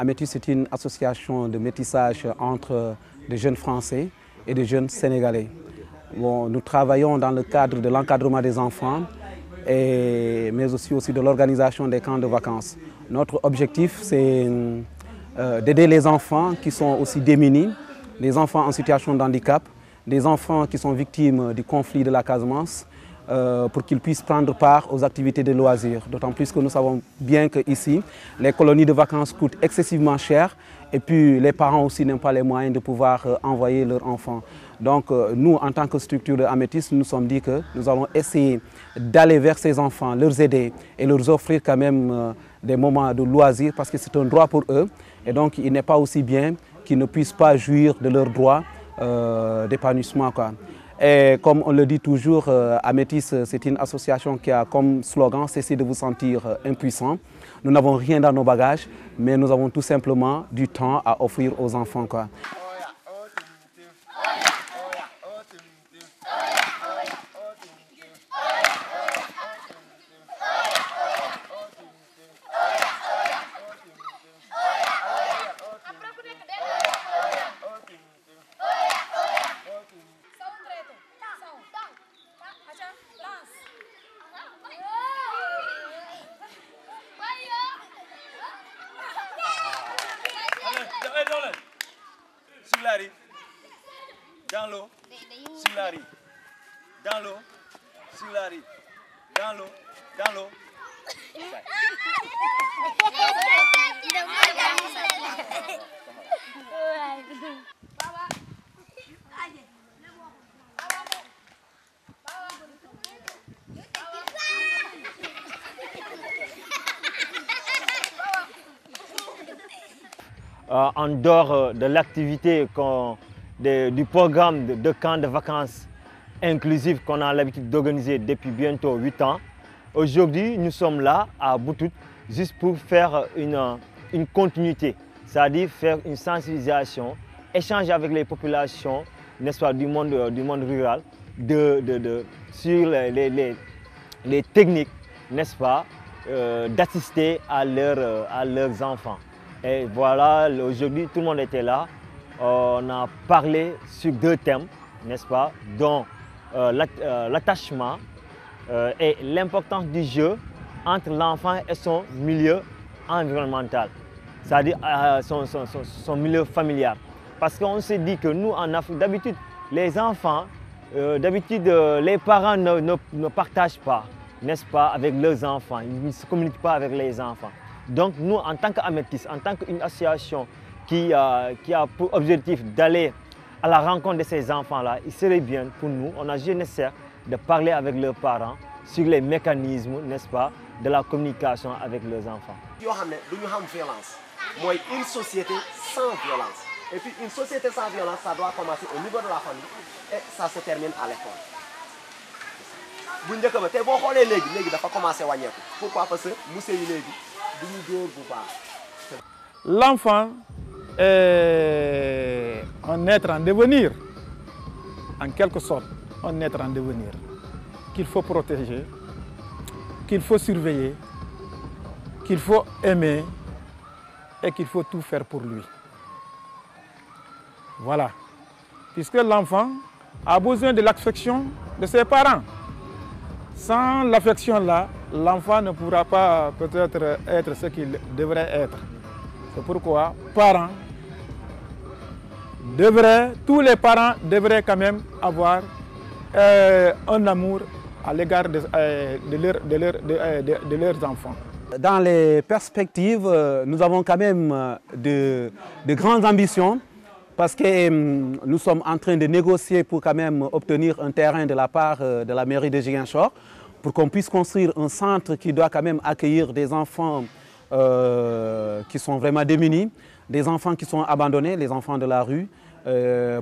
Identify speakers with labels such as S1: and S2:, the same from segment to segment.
S1: Amétis, c'est une association de métissage entre des jeunes Français et des jeunes Sénégalais. Bon, nous travaillons dans le cadre de l'encadrement des enfants, mais aussi de l'organisation des camps de vacances. Notre objectif, c'est d'aider les enfants qui sont aussi démunis, les enfants en situation de handicap, des enfants qui sont victimes du conflit de la Casamance, pour qu'ils puissent prendre part aux activités de loisirs. D'autant plus que nous savons bien qu'ici, les colonies de vacances coûtent excessivement cher et puis les parents aussi n'ont pas les moyens de pouvoir envoyer leurs enfants. Donc nous, en tant que structure de Amétis, nous nous sommes dit que nous allons essayer d'aller vers ces enfants, leur aider et leur offrir quand même des moments de loisirs parce que c'est un droit pour eux. Et donc il n'est pas aussi bien qu'ils ne puissent pas jouir de leurs droits d'épanouissement. Et comme on le dit toujours, Amétis, c'est une association qui a comme slogan « Cessez de vous sentir impuissant ». Nous n'avons rien dans nos bagages, mais nous avons tout simplement du temps à offrir aux enfants.
S2: Silari, dans l'eau, Silari, dans l'eau, Silari, dans l'eau, dans l'eau.
S3: En dehors de l'activité du programme de camp de vacances inclusif qu'on a l'habitude d'organiser depuis bientôt 8 ans, aujourd'hui nous sommes là à Boutout juste pour faire une continuité, c'est-à-dire faire une sensibilisation, échanger avec les populations, n'est-ce pas, du monde rural sur les techniques, n'est-ce pas, d'assister à leurs enfants. Et voilà, aujourd'hui tout le monde était là. On a parlé sur 2 thèmes, n'est-ce pas, dont l'attachement et l'importance du jeu entre l'enfant et son milieu environnemental, c'est-à-dire son milieu familial. Parce qu'on s'est dit que nous, en Afrique, d'habitude, les enfants, les parents ne partagent pas, n'est-ce pas, avec leurs enfants. Ils ne se communiquent pas avec les enfants. Donc nous, en tant qu'Amétis, en tant qu'une association qui a pour objectif d'aller à la rencontre de ces enfants-là, il serait bien pour nous, on a jugé nécessaire de parler avec leurs parents sur les mécanismes, n'est-ce pas, de la communication avec leurs enfants.
S4: Une société sans violence. Et puis une société sans violence, ça doit commencer au niveau de la famille et ça se termine à l'école. Pourquoi? Parce que
S5: l'enfant est un être en devenir, en quelque sorte, un être en devenir, qu'il faut protéger, qu'il faut surveiller, qu'il faut aimer et qu'il faut tout faire pour lui. Voilà. Puisque l'enfant a besoin de l'affection de ses parents. Sans l'affection-là, l'enfant ne pourra pas peut-être être ce qu'il devrait être. C'est pourquoi tous les parents devraient quand même avoir un amour à l'égard de leurs enfants.
S1: Dans les perspectives, nous avons quand même de grandes ambitions parce que nous sommes en train de négocier pour quand même obtenir un terrain de la part de la mairie de Ziguinchor pour qu'on puisse construire un centre qui doit quand même accueillir des enfants qui sont vraiment démunis, des enfants qui sont abandonnés, les enfants de la rue,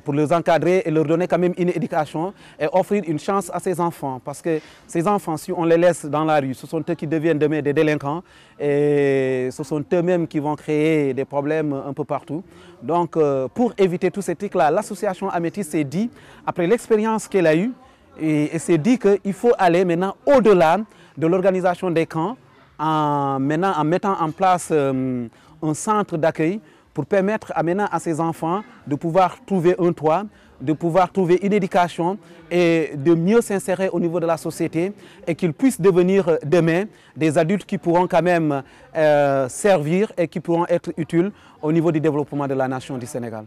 S1: pour les encadrer et leur donner quand même une éducation et offrir une chance à ces enfants. Parce que ces enfants, si on les laisse dans la rue, ce sont eux qui deviennent demain des délinquants et ce sont eux-mêmes qui vont créer des problèmes un peu partout. Donc pour éviter tous ces trucs-là, l'association Amétis s'est dit, après l'expérience qu'elle a eue, et s'est dit qu'il faut aller maintenant au-delà de l'organisation des camps, en mettant en place un un centre d'accueil pour permettre maintenant à ces enfants de pouvoir trouver un toit, de pouvoir trouver une éducation et de mieux s'insérer au niveau de la société et qu'ils puissent devenir demain des adultes qui pourront quand même servir et qui pourront être utiles au niveau du développement de la nation du Sénégal.